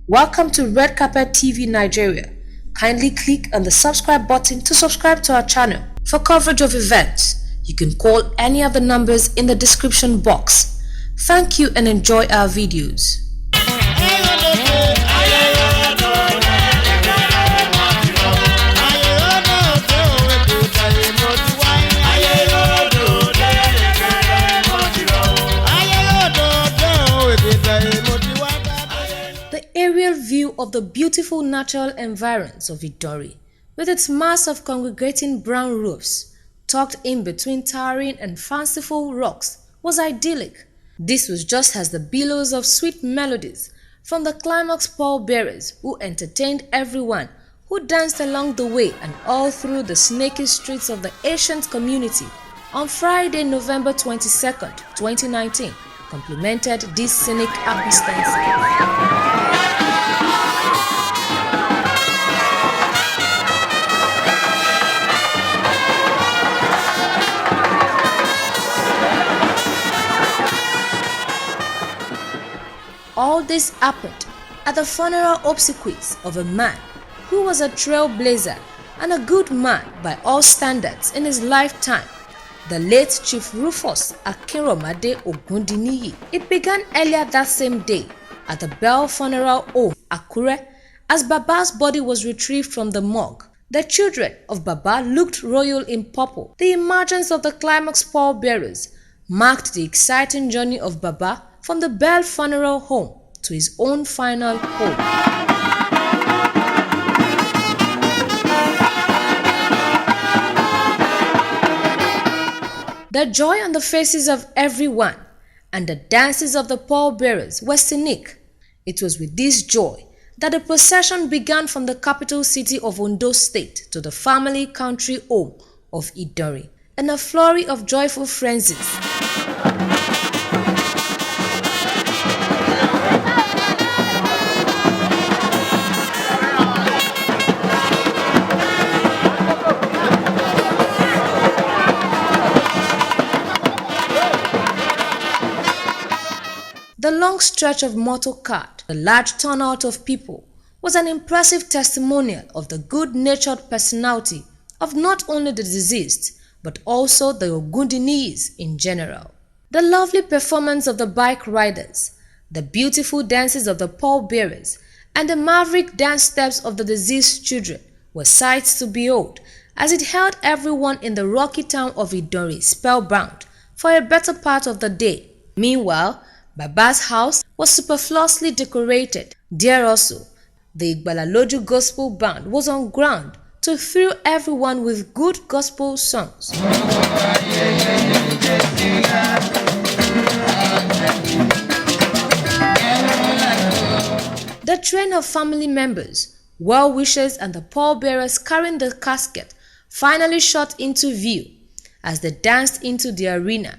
Welcome to Red Carpet TV Nigeria. Kindly click on the subscribe button to subscribe to our channel. For coverage of events, you can call any of the numbers in the description box. Thank you and enjoy our videos. The aerial view of the beautiful natural environs of Idanre, with its mass of congregating brown roofs, tucked in between towering and fanciful rocks, was idyllic. This was just as the billows of sweet melodies from the climax pallbearers who entertained everyone who danced along the way and all through the snaky streets of the ancient community on Friday, November 22nd, 2019, complemented this scenic happenstance. All this happened at the funeral obsequies of a man who was a trailblazer and a good man by all standards in his lifetime, the late Chief Rufus Akinromade Ogundiniyi. It began earlier that same day at the Bell Funeral Home, Akure, as Baba's body was retrieved from the morgue. The children of Baba looked royal in purple. The emergence of the climax pallbearers marked the exciting journey of Baba from the Bell Funeral Home to his own final home. The joy on the faces of everyone and the dances of the pallbearers were scenic. It was with this joy that the procession began from the capital city of Ondo State to the family country home of Idanre in a flurry of joyful frenzies. The long stretch of motor cart, the large turnout of people, was an impressive testimonial of the good-natured personality of not only the deceased, but also the Ogundiniyis in general. The lovely performance of the bike riders, the beautiful dances of the pallbearers, and the maverick dance steps of the deceased children were sights to behold, as it held everyone in the rocky town of Idanre spellbound for a better part of the day. Meanwhile, Baba's house was superfluously decorated. There also, the Igbalaloju Gospel Band was on ground to thrill everyone with good gospel songs. The train of family members, well-wishers and the pallbearers carrying the casket finally shot into view as they danced into the arena.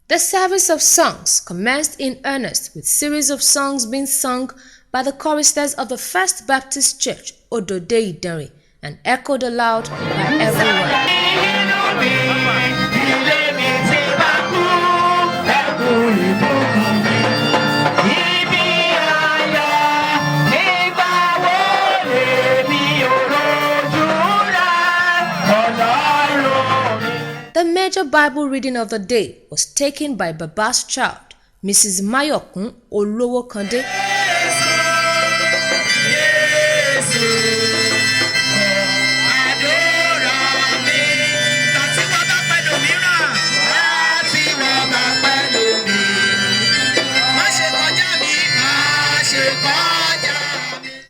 The service of songs commenced in earnest with series of songs being sung by the choristers of the First Baptist Church, Ondo Idanre, and echoed aloud by everyone. The major Bible reading of the day was taken by Baba's child, Mrs. Mayokun Olowokande.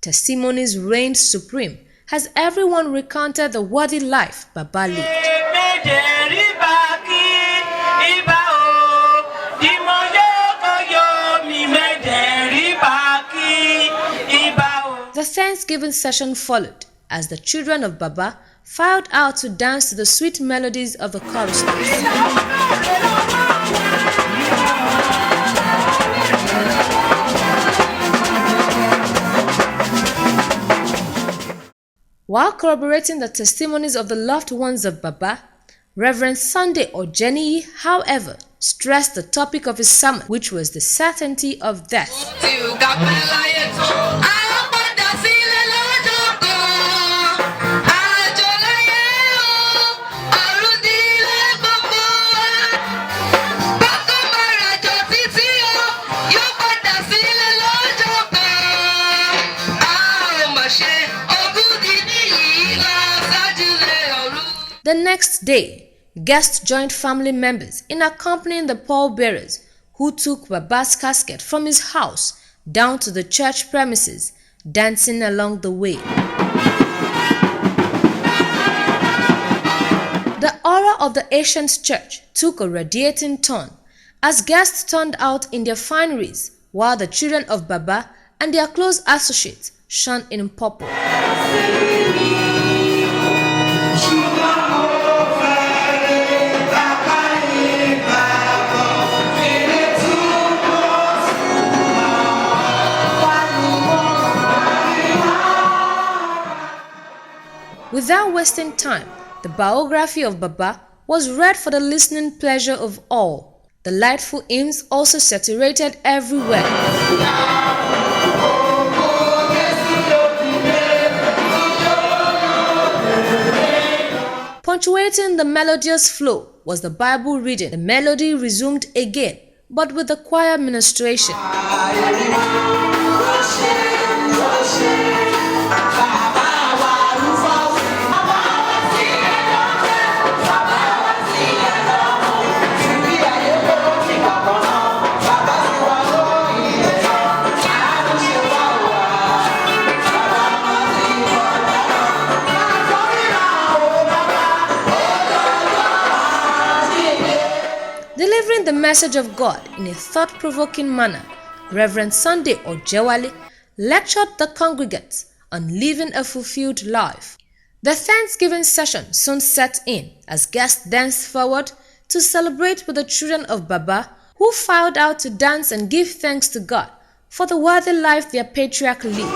Testimonies reigned supreme as everyone recounted the worthy life Baba lived. The Thanksgiving session followed as the children of Baba filed out to dance to the sweet melodies of the choristers. While corroborating the testimonies of the loved ones of Baba, Reverend Sunday Ogundiniyi, however, stressed the topic of his sermon, which was the certainty of death. The next day, guests joined family members in accompanying the pallbearers who took Baba's casket from his house down to the church premises, dancing along the way. The aura of the ancient church took a radiating turn as guests turned out in their fineries while the children of Baba and their close associates shone in purple. Without wasting time, the biography of Baba was read for the listening pleasure of all. Delightful hymns also saturated everywhere. Punctuating the melodious flow was the Bible reading. The melody resumed again, but with the choir ministration. Delivering the message of God in a thought-provoking manner, Reverend Sunday Ogundiniyi lectured the congregants on living a fulfilled life. The Thanksgiving session soon set in as guests danced forward to celebrate with the children of Baba, who filed out to dance and give thanks to God for the worthy life their patriarch lived.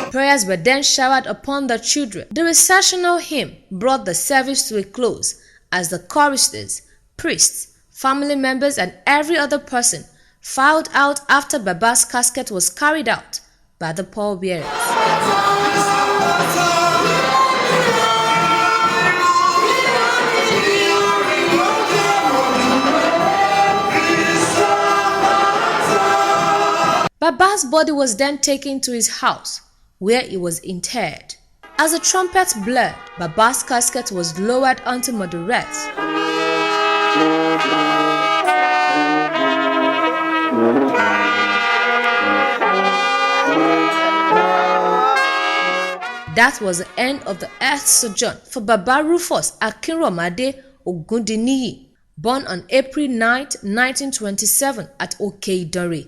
Prayers were then showered upon the children. The recessional hymn brought the service to a close as the choristers, priests, family members, and every other person filed out after Baba's casket was carried out by the pallbearers. Baba's body was then taken to his house, where he was interred. As the trumpets blared, Baba's casket was lowered onto Madurettes. That was the end of the earth sojourn for Baba Rufus Akinromade Ogundiniyi, born on April 9, 1927 at Idanre.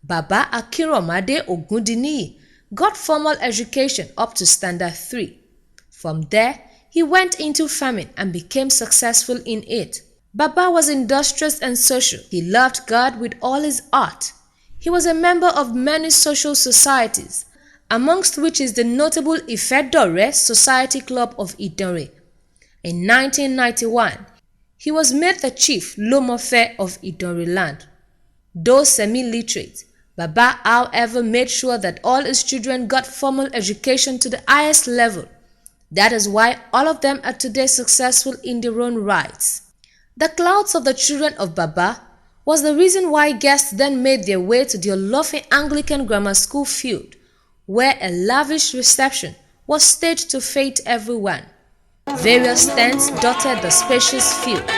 Baba Akinromade Ogundiniyi got formal education up to Standard 3. From there, he went into farming and became successful in it. Baba was industrious and social. He loved God with all his heart. He was a member of many social societies, amongst which is the notable Idanre Society Club of Idanre. In 1991, he was made the chief Lomofe of Idanre land. Though semi-literate, Baba, however, made sure that all his children got formal education to the highest level. That is why all of them are today successful in their own rights. The clouds of the children of Baba was the reason why guests then made their way to the Olofe Anglican Grammar School field, where a lavish reception was staged to fete everyone. Various tents dotted the spacious field.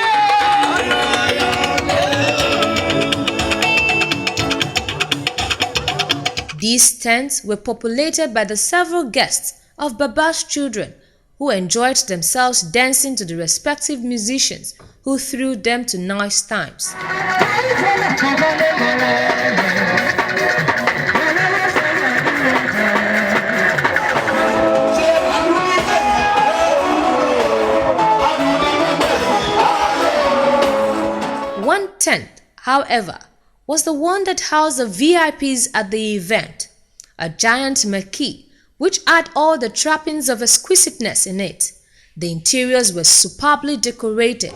These tents were populated by the several guests of Baba's children who enjoyed themselves dancing to the respective musicians who threw them to nice times. tent, however, was the one that housed the VIPs at the event, a giant marquee which had all the trappings of exquisiteness in it. The interiors were superbly decorated.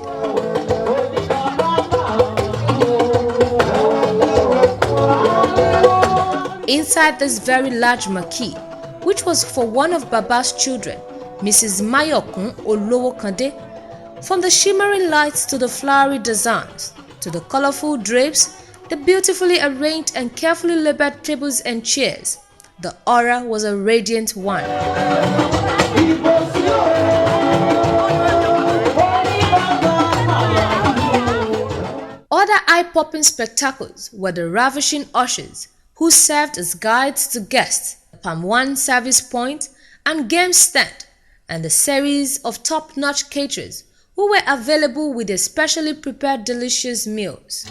Inside this very large marquee, which was for one of Baba's children, Mrs. Mayokun Olowokande, from the shimmering lights to the flowery designs, to the colorful drapes, the beautifully arranged and carefully labeled tables and chairs, the aura was a radiant one. Other eye-popping spectacles were the ravishing ushers who served as guides to guests, the Palm 1 service point and game stand, and the series of top-notch caterers who were available with their specially prepared delicious meals.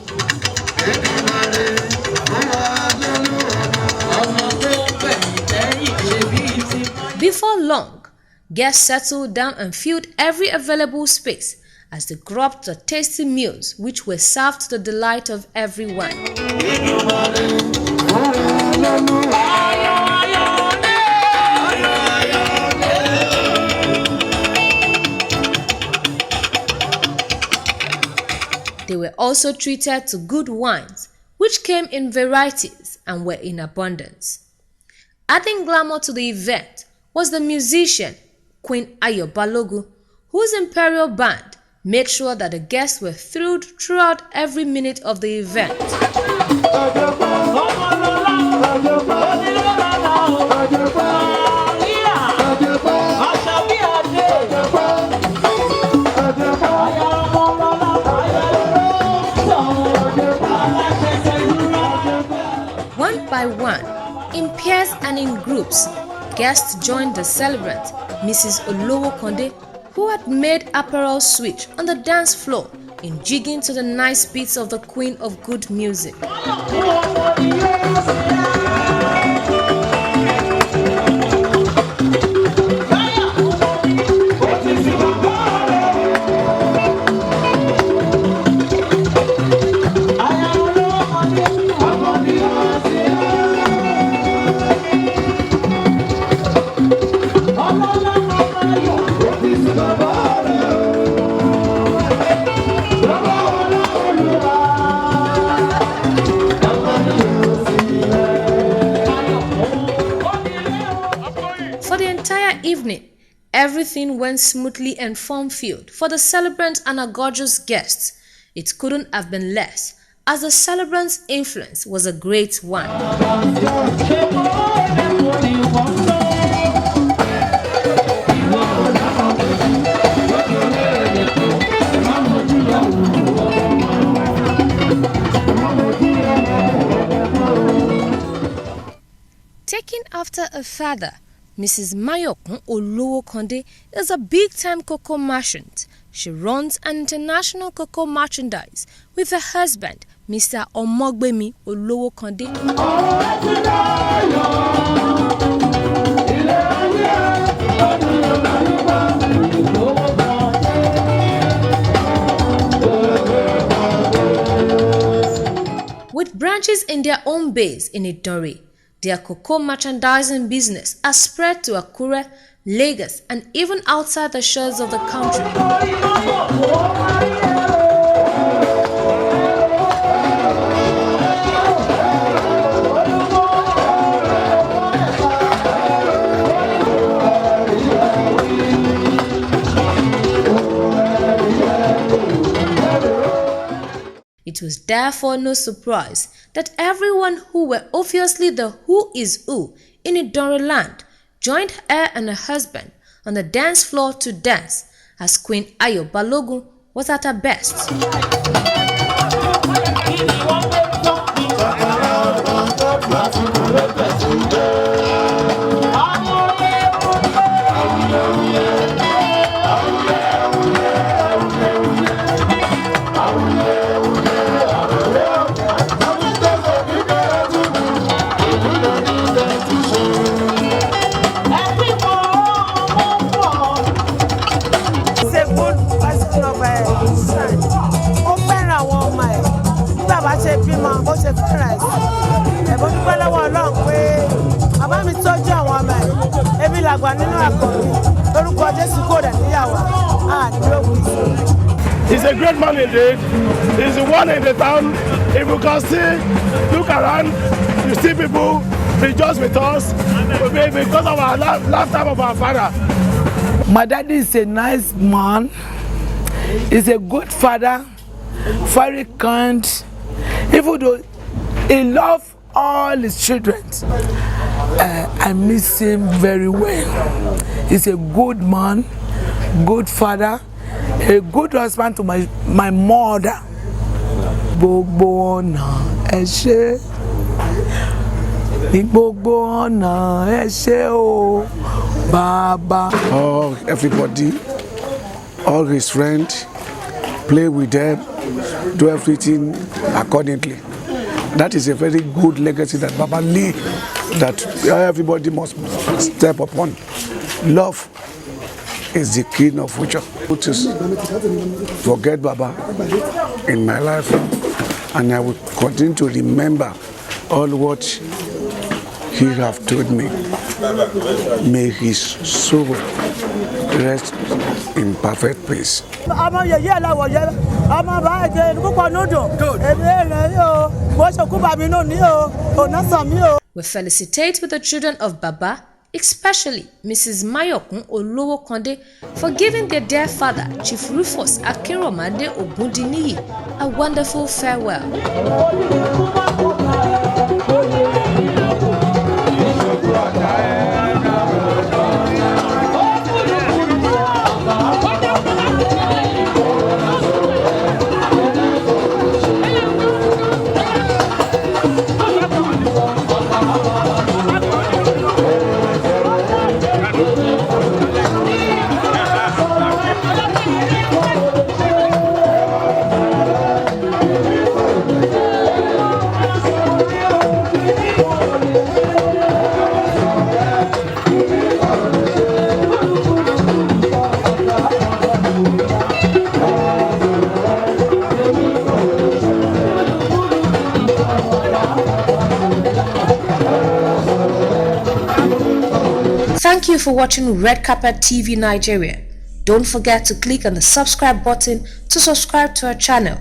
Before long, guests settled down and filled every available space as they grubbed the tasty meals which were served to the delight of everyone. They were also treated to good wines, which came in varieties and were in abundance. Adding glamour to the event was the musician Queen Ayo Balogun, whose imperial band made sure that the guests were thrilled throughout every minute of the event. One by one, in pairs and in groups, guests joined the celebrant, Mrs. Olowokande, who had made apparel switch on the dance floor in jigging to the nice beats of the queen of good music. Evening, everything went smoothly and fun-filled for the celebrant and her gorgeous guests. It couldn't have been less, as the celebrant's influence was a great one. Taking after a father, Mrs. Mayokun Olowokande is a big-time cocoa merchant. She runs an international cocoa merchandise with her husband, Mr. Omogbemi Olowokande. With branches in their own base in Idanre, their cocoa merchandising business has spread to Akure, Lagos, and even outside the shores of the country. It was therefore no surprise that everyone who were obviously the who is who in Idanre land joined her and her husband on the dance floor to dance, as Queen Ayo Balogun was at her best. Ó fẹ́ràn àwọn ọmọ ẹ̀. He's a great man indeed. He's the one in the town. If you can see, look around, you see people rejoice with us because of our lifetime of our father. My daddy is a nice man. He's a good father, very kind. Even though he loves all his children, I miss him very well. He's a good man, good father, a good husband to my mother. Gbogbo ọ̀nà ẹ ṣé, gbogbo ọ̀nà ẹ ṣé o, Baba. Oh, everybody, all his friends, play with them, do everything accordingly. That is a very good legacy that Baba leave, that everybody must step upon. Love is the king of future. To forget Baba in my life, and I will continue to remember all what he have told me. May his soul rest in perfect peace. We felicitate with the children of Baba, especially Mrs. Mayokun Olowokonde, for giving their dear father, Chief Rufus Akinromade Ogundiniyi, a wonderful farewell. Thank you for watching Red Carpet TV Nigeria. Don't forget to click on the subscribe button to subscribe to our channel.